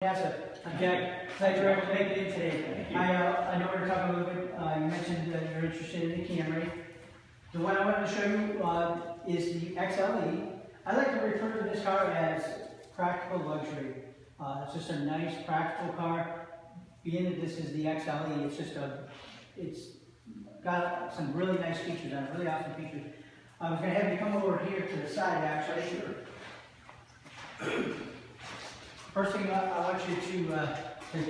Nassief. I'm Jack. Glad you're able to make it in today. I know we're talking a little bit. You mentioned that you're interested in the Camry. The one I wanted to show you is the XLE. I like to refer to this car as practical luxury. It's just a nice, practical car. Being that this is the XLE, it's got some really nice features on it, really awesome features. I was going to have you come over here to the side, actually. First thing I want you to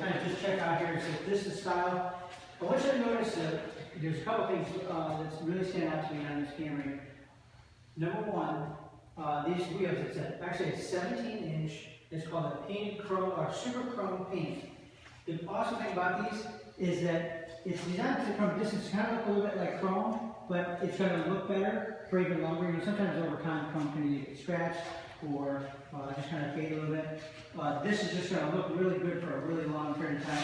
kind of just check out here is that this is style. I want you to notice that there's a couple things that really stand out to me on this Camry. Number one, these wheels, actually a 17-inch, it's called a painted chrome or super chrome paint. The awesome thing about these is that it's designed to from a distance kind of look a little bit like chrome, but it's going to look better for even longer. You know, sometimes over time chrome can get scratched or just kind of fade a little bit. This is just going to look really good for a really long period of time.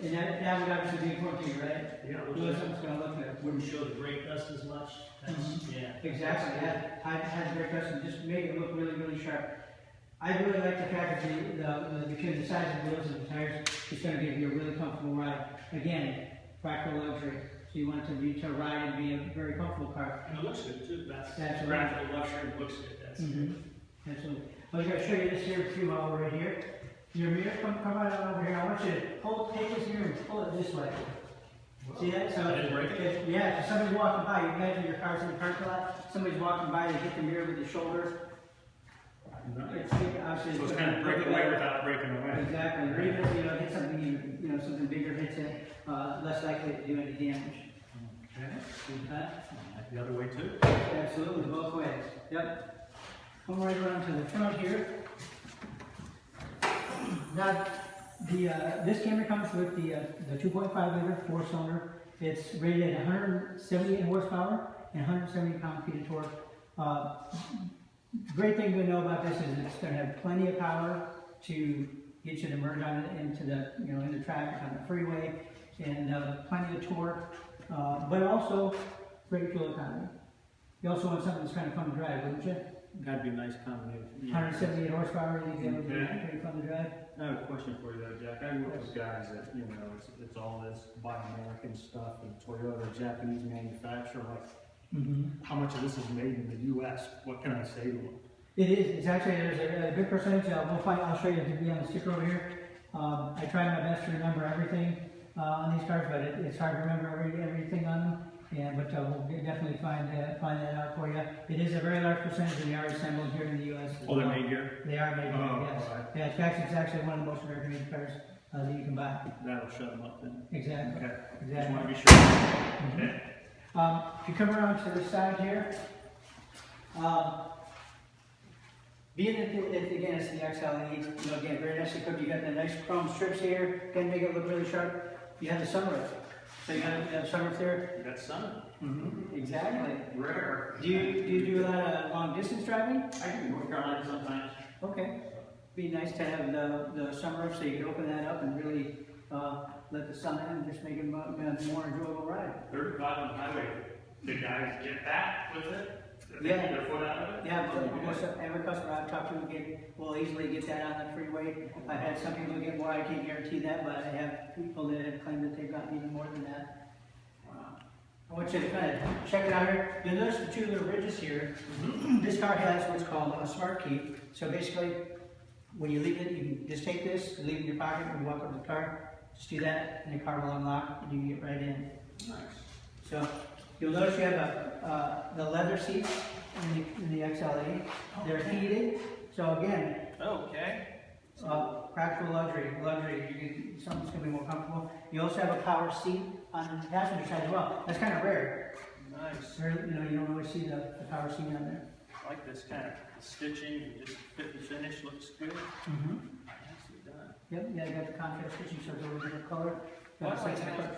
And that would obviously be important to you, right? Yeah, it's going to look good. Wouldn't show the brake dust as much. Yeah. Exactly. Had brake dust and just make it look really, really sharp. I really like the fact that between the size of the wheels and the tires, it's going to give you a really comfortable ride. Again, practical luxury. So you want it to ride and be a very comfortable car. And it looks good too. That's Absolutely. practical luxury. It looks good. That's good. Absolutely. I was going to show you this here too while we're right here. Your mirror, come right on over here. I want you to take this mirror and pull it this way. Whoa. See that? So yeah, if somebody's walking by, you imagine your car's in the parking lot, somebody's walking by, they hit the mirror with the shoulder. Nice. So it's kind of breaking away without breaking away. Exactly. Or even if hit something, something bigger hits it, less likely to do any damage. Okay. The other way too? Absolutely, both ways. Yep. Come right around to the front here. Now, this Camry comes with the 2.5 liter 4-cylinder. It's rated at 178 horsepower and 170 pound-feet of torque. Great thing to know about this is it's going to have plenty of power to get you to merge on it into the traffic on the freeway, and plenty of torque, but also great fuel economy. You also want something that's kind of fun to drive, wouldn't you? That'd be a nice combination. 178 horsepower, you think that would be pretty fun to drive? I have a question for you though, Jack. I work with guys that, it's all this Buy American stuff and Toyota, Japanese manufacturer. Like, how much of this is made in the U.S.? What can I say to them? It is. It's actually, there's a good percentage. I'll show you to be on the sticker over here. I try my best to remember everything on these cars, but it's hard to remember everything on them. But we'll definitely find that out for you. It is a very large percentage, and they are assembled here in the U.S. Oh, they're made here? They are made here, yes. Right. Yeah, in fact, it's actually one of the most American-made cars that you can buy. That'll shut them up then. Exactly. Okay. Exactly. Just want to be sure. Okay. If you come around to the side here, being that again it's the XLE, again very nicely cooked. You got the nice chrome strips here, again make it look really sharp. You have the sunroof. So you got the sunroof there? You got sun. Exactly. Rare. Do you do a lot of long distance driving? I can go to Carolina sometimes. Okay. Be nice to have the sunroof so you can open that up and really let the sun in and just make it a more enjoyable ride. 35 on the highway. The guys get that with it? Yeah. Get their foot out of it? Yeah, every customer I've talked to will easily get that on the freeway. I've had some people get more, I can't guarantee that, but I have people that have claimed that they've gotten even more than that. Wow. I want you to kind of check it out here. You'll notice the two little ridges here. This car has what's called a smart key. So basically, when you leave it, you can just take this, leave it in your pocket, and walk up to the car. Just do that, and the car will unlock, and you can get right in. Nice. So you'll notice you have the leather seats in the XLE. They're heated. So again, practical luxury. Something's going to be more comfortable. You also have a power seat on the passenger side as well. That's kind of rare. Nice. You don't always see the power seat on there. I like this kind of stitching and just fit and finish. Looks good. Nicely done. Yep, yeah, you got the contrast stitching, so it's a little different color. Why do I have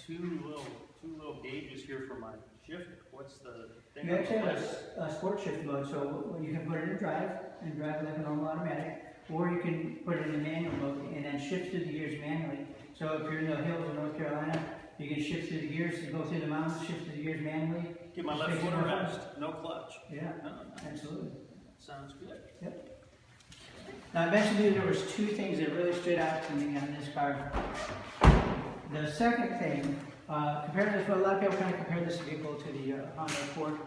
two little gauges here for my shift? What's the thing? You actually have a sport shift mode, so you can put it in drive and drive like a normal automatic, or you can put it in manual mode and then shift through the gears manually. So if you're in the hills of North Carolina, you can shift through the gears, go through the mountains, shift through the gears manually. Give my left foot a rest, no clutch. Yeah, Nice. absolutely. Sounds good. Yep. Now, I mentioned to you there was two things that really stood out to me on this car. The second thing, compared to this, well, a lot of people kind of compare this vehicle to the Honda Accord.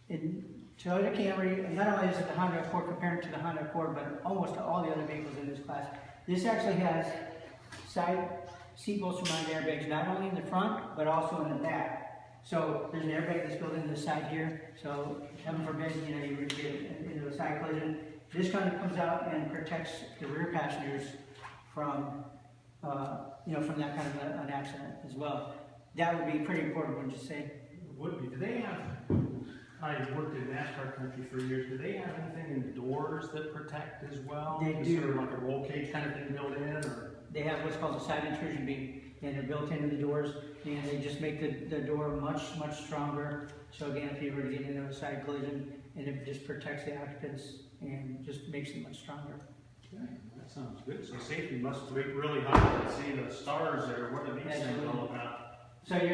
In Toyota Camry, and not only is it the Honda Accord compared to the Honda Accord, but almost all the other vehicles in this class, this actually has side seat bolster mounted airbags, not only in the front, but also in the back. So there's an airbag that's built into the side here, so heaven forbid, you know, you would get into a side collision. This kind of comes out and protects the rear passengers from, you know, from that kind of an accident as well. That would be pretty important, wouldn't you say? It would be. Do they have, I worked in NASCAR country for years, do they have anything in doors that protect as well? They Is do. there like a roll cage kind of thing built in, or? They have what's called a side intrusion beam, and they're built into the doors, and they just make the door much stronger. So again, if you were to get into a side collision, and it just protects the occupants and just makes it much stronger. Okay, that sounds good. So safety must be really high to see the stars there. What are these things all about? So you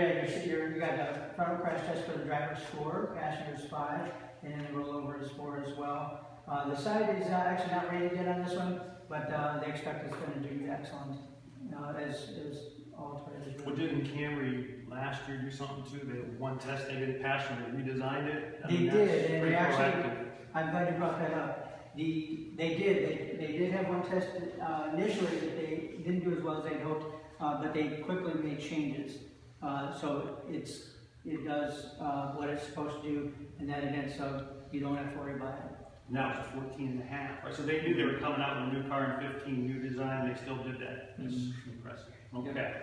got the frontal crash test for the driver's 4, passenger's 5, and then the rollover is 4 as well. The side is actually not rated yet on this one, but they expect it's going to do excellent as all Toyotas do. Well, didn't Camry last year do something too? They had one test they didn't pass and they redesigned it? I mean, They did, and pretty they actually, proactive. I'm glad you brought that up. They did have one test initially that they didn't do as well as they'd hoped, but they quickly made changes. So it does what it's supposed to do in that event, so you don't have to worry about it. Now it's a 14 and a half. Right, so they knew they were coming out with a new car in 15, new design, they still did that. That's impressive. Okay.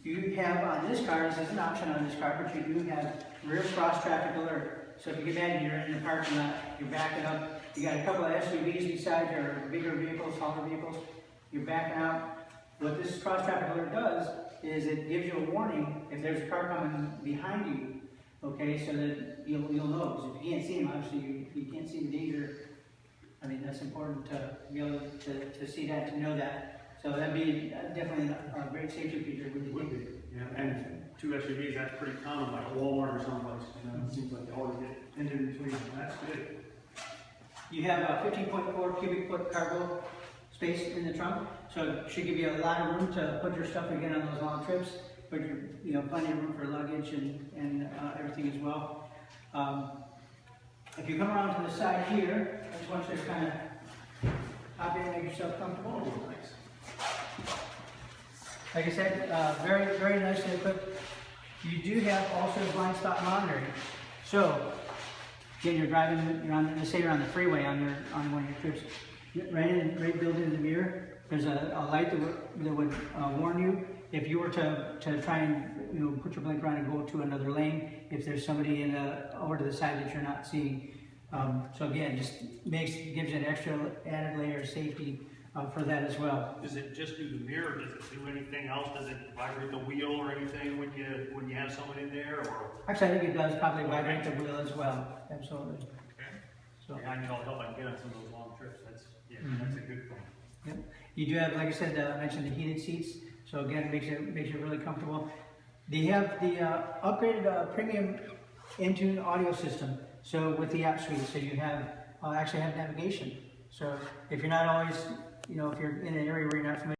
You have on this car, this is an option on this car, but you do have rear cross traffic alert. So if you can imagine you're in the parking lot, you're backing up, you got a couple of SUVs beside you, or bigger vehicles, taller vehicles, you're backing out. What this cross traffic alert does is it gives you a warning if there's a car coming behind you, okay, so that you'll know. Because if you can't see them, obviously you can't see the danger. I mean, that's important to be able to see that, to know that. So that'd be definitely a great safety feature. It would be. Yeah, and two SUVs, that's pretty common, like Walmart or someplace. You know, it seems like they always get in between them. That's good. You have a 15.4 cubic foot cargo space in the trunk, so it should give you a lot of room to put your stuff again on those long trips, but you know, plenty of room for luggage and everything as well. If you come around to the side here, I just want you to kind of hop in and make yourself comfortable. Oh, nice. Like I said, very nicely equipped. You do have also blind spot monitoring. So, again, you're driving, let's say you're on the freeway on one of your trips. Right built into the mirror, there's a light that would warn you if you were to try and put your blinker on and go to another lane, if there's somebody over to the side that you're not seeing. So again, just gives you an extra added layer of safety for that as well. Does it just do the mirror? Does it do anything else? Does it vibrate the wheel or anything when you have someone in there? Or actually, I think it does probably vibrate the wheel as well. Absolutely. okay. So Yeah, I need all the help I can get on some of those long trips. That's that's a good thing. yep. You do have, like I said, I mentioned the heated seats. So again, it makes you really comfortable. They have the upgraded premium Intune audio system. So with the app suite, so you have actually have navigation. So if you're not always, if you're in an area where you're not familiar